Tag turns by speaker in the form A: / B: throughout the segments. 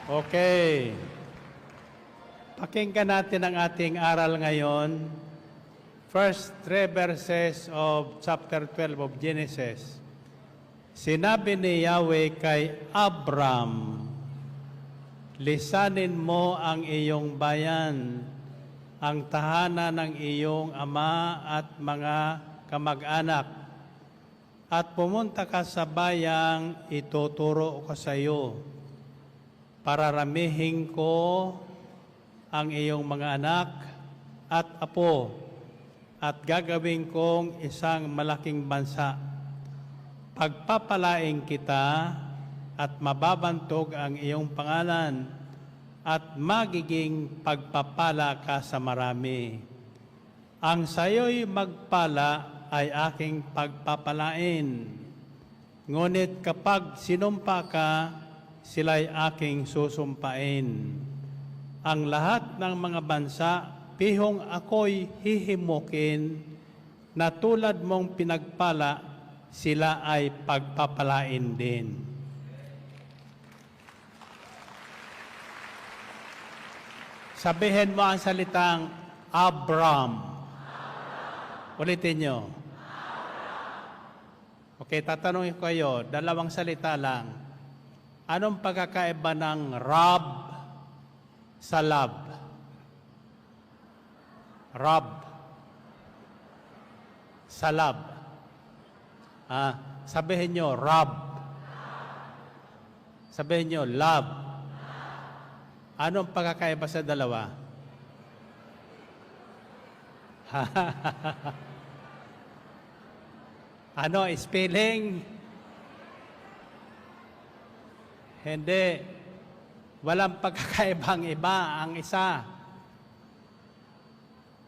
A: Okay. Pakinggan natin ang ating aral ngayon. First three verses of chapter 12 of Genesis. Sinabi ni Yahweh kay Abram, lisanin mo ang iyong bayan, ang tahanan ng iyong ama at mga kamag-anak, at pumunta ka sa bayang ituturo ko sa iyo. Pararamihin ko ang iyong mga anak at apo at gagawin kong isang malaking bansa. Pagpapalain kita at mababantog ang iyong pangalan at magiging pagpapala ka sa marami. Ang sayo'y magpala ay aking pagpapalain. Ngunit kapag sinumpa ka, sila'y aking susumpain. Ang lahat ng mga bansa, pihong ako'y hihimukin, na tulad mong pinagpala, sila ay pagpapalain din. Sabihin mo ang salitang Abram. Ulitin nyo. Okay, tatanungin ko kayo, dalawang salita lang. Anong pagkakaiba ng Rab sa Lab? Rab sa Lab. Sabihin nyo, Rab. Sabihin nyo, Lab. Anong pagkakaiba sa dalawa? Ano, spelling? Hindi. Walang pagkakaibang iba ang isa.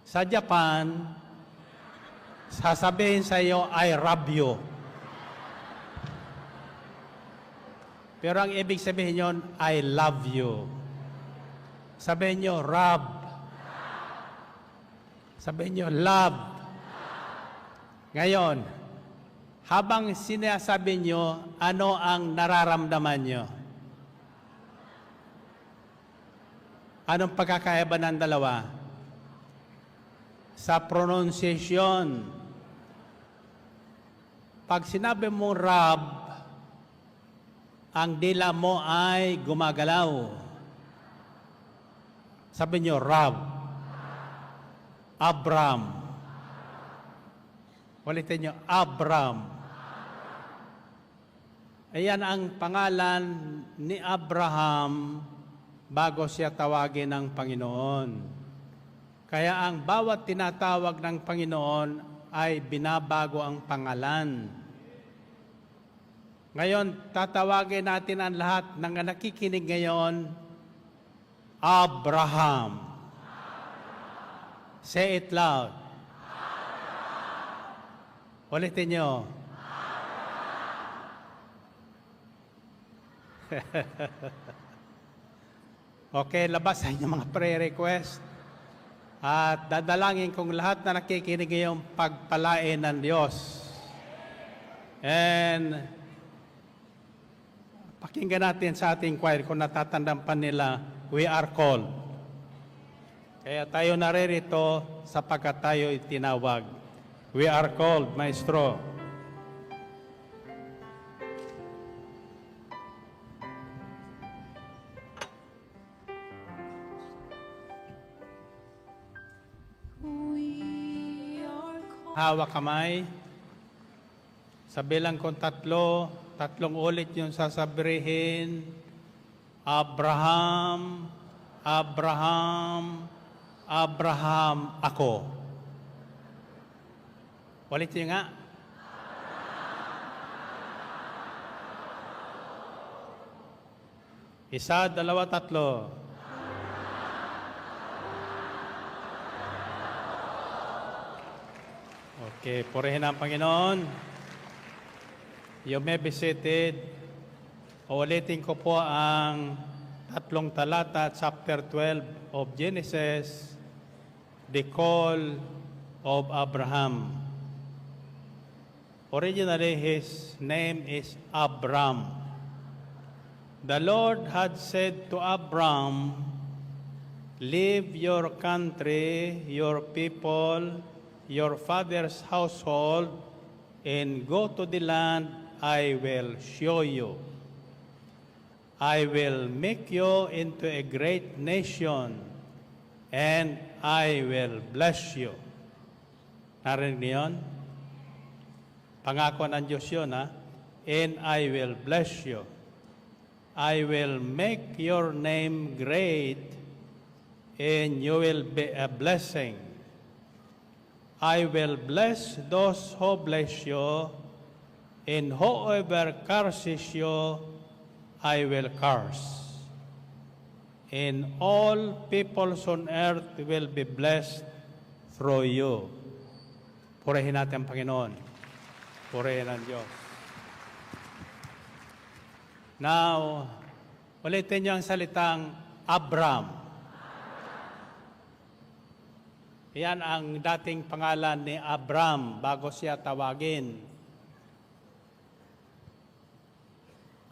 A: Sa Japan, sasabihin sa iyo, I love you. Pero ang ibig sabihin yon, I love you. Sabihin nyo, Rab. Sabihin nyo, love. Ngayon, habang sinasabi nyo, ano ang nararamdaman nyo? Anong pagkakaiba ng dalawa? Sa pronunciation. Pag sinabi mo Rab, ang dila mo ay gumagalaw. Sabi nyo, Rab. Abram. Ulitin nyo, Abram. Ayan ang pangalan ni Abraham bago siya tawagin ng Panginoon. Kaya ang bawat tinatawag ng Panginoon ay binabago ang pangalan. Ngayon, tatawagin natin ang lahat ng nakikinig ngayon, Abraham. Say it loud. Ulitin nyo. Okay, labas sa inyong mga prayer request. At dadalangin kong lahat na nakikinig ngayong pagpalain ng Diyos. And pakinggan natin sa ating choir kung natatandaan pa nila, we are called. Kaya tayo naririto sapagkat tayo itinawag. We are called, Maestro. Hawak kamay. Sa bilang kong tatlong ulit yung sasabihin, Abraham, Abraham, Abraham ako. Ulit yun nga. Isa, dalawa, tatlo. Okay, purihin ang Panginoon. You may be seated. Ulitin ko po ang tatlong talata, chapter 12 of Genesis, the call of Abraham. Originally, his name is Abram. The Lord had said to Abram, "Leave your country, your people, your father's household, and go to the land I will show you. I will make you into a great nation, and I will bless you." Narinig niyo yun? Pangako ng Diyos yun, ha? "And I will bless you. I will make your name great, and you will be a blessing. I will bless those who bless you, and whoever curses you, I will curse. And all peoples on earth will be blessed through you." Purihin natin ang Panginoon. Purihin ang Diyos. Now, ulitin niyo ang salitang Abram. Yan ang dating pangalan ni Abram bago siya tawagin.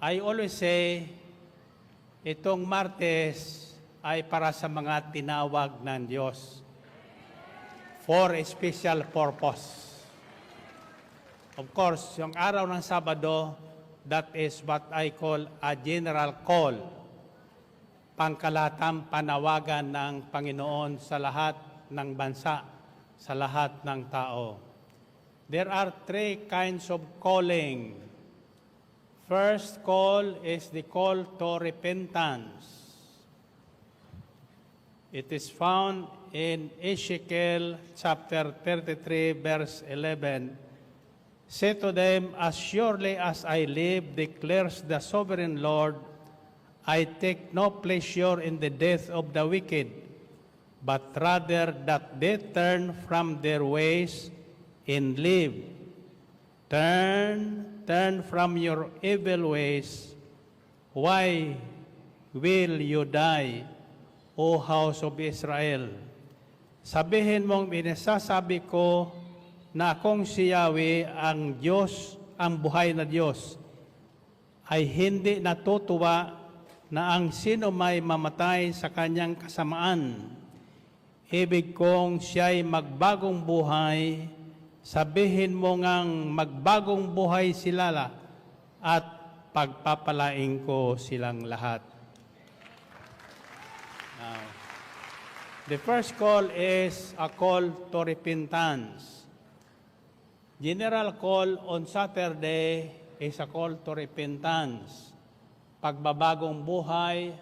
A: I always say, itong Martes ay para sa mga tinawag ng Diyos for a special purpose. Of course, yung araw ng Sabado, that is what I call a general call. Pangkalatang panawagan ng Panginoon sa lahat ng bansa, sa lahat ng tao. There are three kinds of calling. First call is the call to repentance. It is found in Ezekiel chapter 33, verse 11. "Say to them, as surely as I live, declares the sovereign Lord, I take no pleasure in the death of the wicked, but rather that they turn from their ways and live. Turn from your evil ways. Why will you die, O house of Israel?" Sabihin mong binasasabi ko na kung si Yahweh ang Diyos, ang buhay na Diyos, ay hindi natutuwa na ang sino may mamatay sa kanyang kasamaan. Ibig kong siya'y magbagong buhay. Sabihin mo ngang magbagong buhay sila at pagpapalain ko silang lahat. Now, the first call is a call to repentance. General call on Saturday is a call to repentance. Pagbabagong buhay,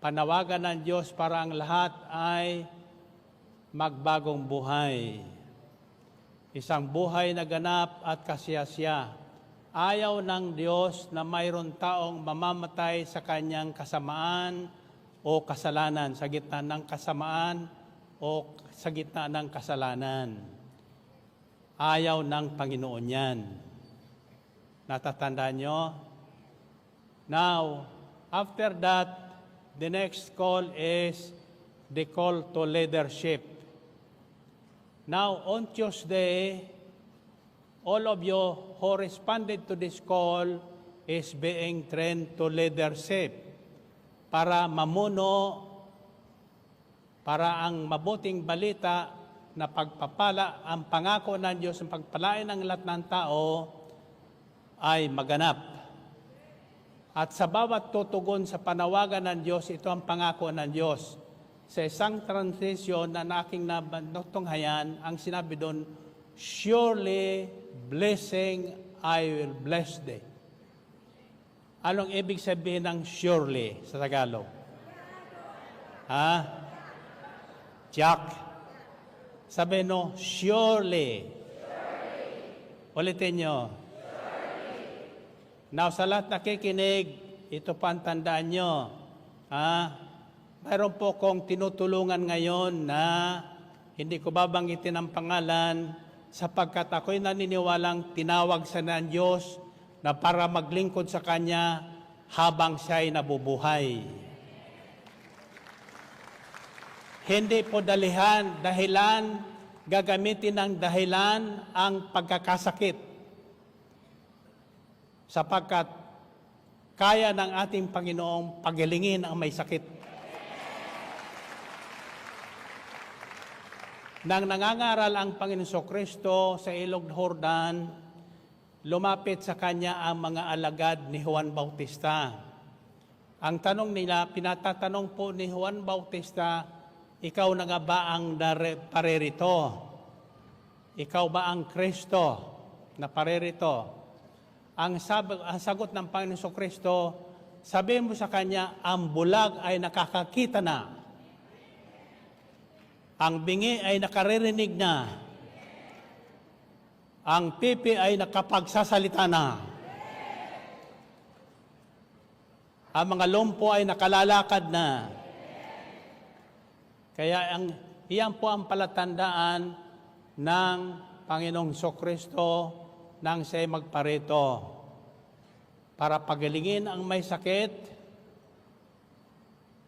A: panawagan ng Diyos para ang lahat ay magbagong buhay. Isang buhay na ganap at kasiyasiya. Ayaw ng Diyos na mayroon taong mamamatay sa kanyang kasamaan o kasalanan, sa gitna ng kasamaan o sa gitna ng kasalanan. Ayaw ng Panginoon yan. Natatandaan nyo? Now, after that, the next call is the call to leadership. Now, on Tuesday, all of you who responded to this call is being trained to leadership para mamuno, para ang mabuting balita na pagpapala, ang pangako ng Diyos, ang pagpalain ng lahat ng tao ay maganap. At sa bawat tutugon sa panawagan ng Diyos, ito ang pangako ng Diyos. Sa isang translation na aking natunghayan, ang sinabi doon, "Surely blessing I will bless thee." Anong ibig sabihin ng surely sa Tagalog? Ha? Jack. Sabi no, surely. Ulitin nyo. Now, sa lahat nakikinig, ito pa ang tandaan nyo. Mayroon po kong tinutulungan ngayon na hindi ko babanggitin ang pangalan sapagkat ako'y naniniwalang tinawag sa ng Diyos na para maglingkod sa Kanya habang siya'y nabubuhay. Hindi po dahilan, gagamitin ng dahilan ang pagkakasakit. Sapagkat kaya ng ating Panginoong pagalingin ang may sakit. Nang nangangaral ang Panginoong Kristo sa Ilog Jordan, lumapit sa kanya ang mga alagad ni Juan Bautista. Ang tanong nila, pinatatanong po ni Juan Bautista, ikaw na nga ba ang paririto? Ikaw ba ang Kristo na paririto? Ang sagot ng Panginoong Kristo, sabihin mo sa kanya, ang bulag ay nakakakita na. Ang bingi ay nakaririnig na. Ang pipi ay nakapagsasalita na. Ang mga lumpo ay nakalalakad na. Kaya iyan po ang palatandaan ng Panginoong Kristo nang siya'y magparito para pagalingin ang may sakit,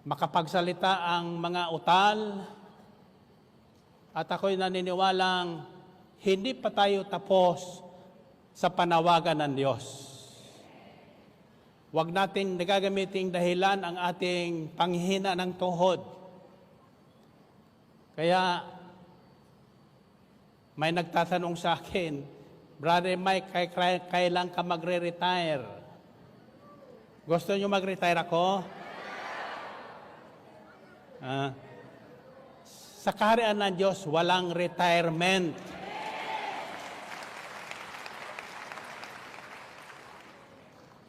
A: makapagsalita ang mga utal, at ako'y naniniwalang hindi pa tayo tapos sa panawagan ng Diyos. Huwag natin nagagamiting dahilan ang ating panghihina ng tuhod. Kaya may nagtatanong sa akin, Brother Mike, kailan ka magre-retire? Gusto nyo mag-retire ako? Sa kaharian ng Diyos, walang retirement.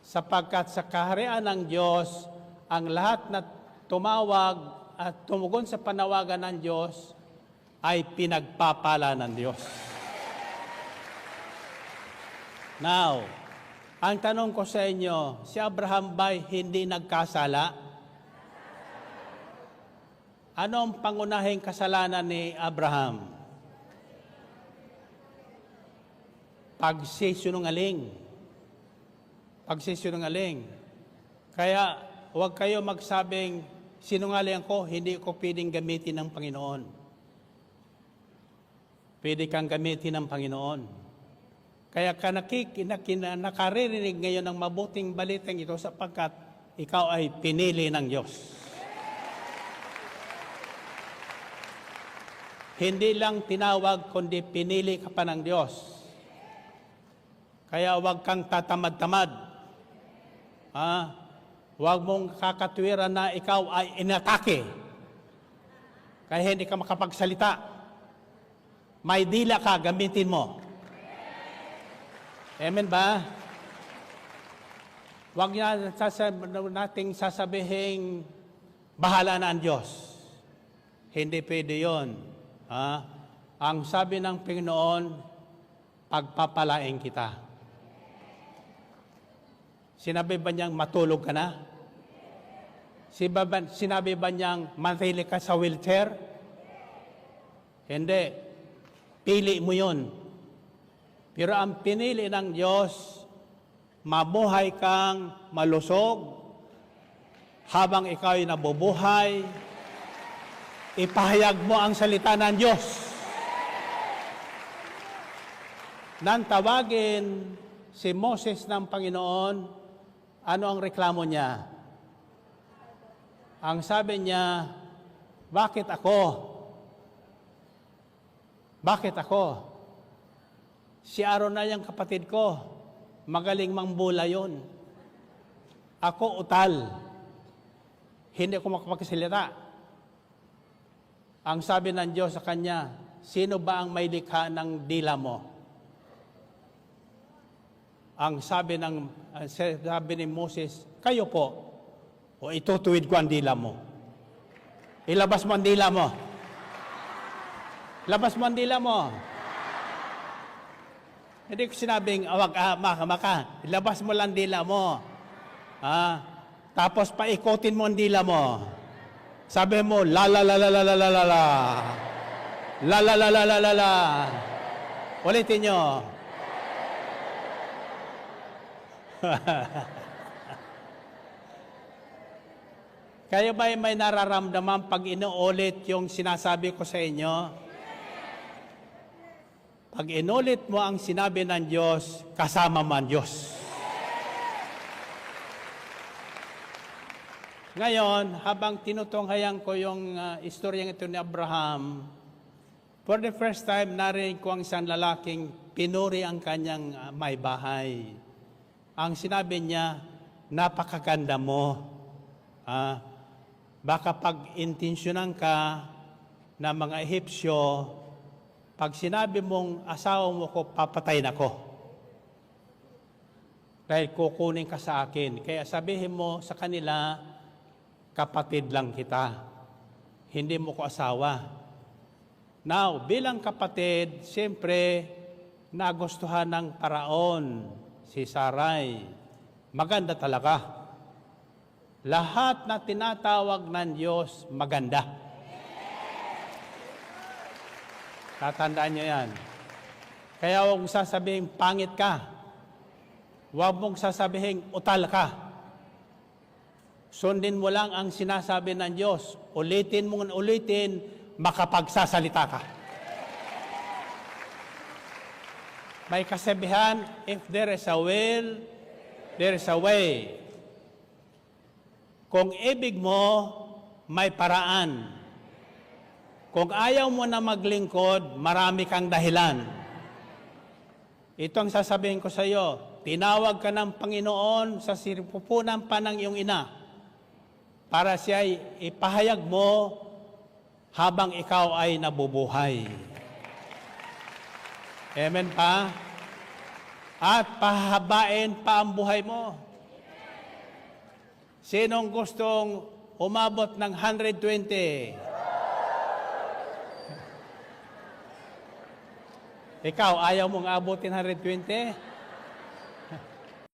A: Sapagkat sa kaharian ng Diyos, ang lahat na tumawag at tumugon sa panawagan ng Diyos ay pinagpapala ng Diyos. Now, ang tanong ko sa inyo, si Abraham ba'y hindi nagkasala? Ano ang pangunahing kasalanan ni Abraham? Pagsisinungaling. Pagsisinungaling. Kaya huwag kayo magsabing, sinungaling ko, hindi ko pwedeng gamitin ng Panginoon. Pwede kang gamitin ng Panginoon. Kaya nakaririnig ngayon ng mabuting balitang ito sapagkat ikaw ay pinili ng Diyos. Hindi lang tinawag, kundi pinili ka pa ng Diyos. Kaya huwag kang tatamad-tamad. Huwag mong kakatwiran na ikaw ay inatake. Kaya hindi ka makapagsalita. May dila ka, gamitin mo. Amen ba? Huwag nating sasabihin, bahala na ang Diyos. Hindi pwede yun. Ang sabi ng Panginoon, pagpapalain kita. Sinabi ba niyang matulog ka na? Sinabi ba niyang manatili ka sa wheelchair? Hindi. Pili mo yun. Pero ang pinili ng Diyos, mabuhay kang malusog, habang ikaw ay nabubuhay, ipahayag mo ang salita ng Diyos. Nang tawagin si Moses ng Panginoon, ano ang reklamo niya? Ang sabi niya, bakit ako? Bakit ako? Si Aaron na yung kapatid ko, magaling mangbula yun. Ako utal, hindi ako makapagsalita. Ang sabi ng Diyos sa kanya, sino ba ang may likha ng dila mo? Ang sabi ni Moses, kayo po, o itutuwid ko ang dila mo. Ilabas mo ang dila mo. Labas mo ang dila mo. Hindi ko sinabing, maka, ilabas mo lang dila mo. Tapos paikutin mo ang dila mo. Sabi mo, la la la la la la la la la. La la la la la la la. Ulitin nyo. Kayo ba may nararamdaman pag inuulit yung sinasabi ko sa inyo? Pag inulit mo ang sinabi ng Diyos, kasama mo ang Diyos. Ngayon, habang tinutunghayan ko yung istoryang ito ni Abraham, for the first time, narinig ko ang isang lalaking pinuri ang kanyang may bahay. Ang sinabi niya, napakaganda mo. Baka pag-intensyonan ka ng mga Ehipsyo, pag sinabi mong asawa mo ko, papatayin ako. Dahil kukunin ka sa akin. Kaya sabihin mo sa kanila, kapatid lang kita. Hindi mo ko asawa. Now, bilang kapatid, siyempre, nagustuhan ng paraon si Sarai. Maganda talaga. Lahat na tinatawag ng Diyos, maganda. Tatandaan niyo yan. Kaya huwag mong sasabihin, pangit ka. Huwag mong sasabihin, utal ka. Sundin mo lang ang sinasabi ng Diyos. Ulitin mo ng ulitin, makapagsasalita ka. May kasabihan, if there is a will, there is a way. Kung ibig mo, may paraan. Kung ayaw mo na maglingkod, marami kang dahilan. Ito ang sasabihin ko sa iyo, tinawag ka ng Panginoon sa sirpupunan pa ng iyong ina para siya ipahayag mo habang ikaw ay nabubuhay. Amen pa? At pahabain pa ang buhay mo. Sinong gustong umabot ng 120? Ikaw, ayaw mong abutin 120?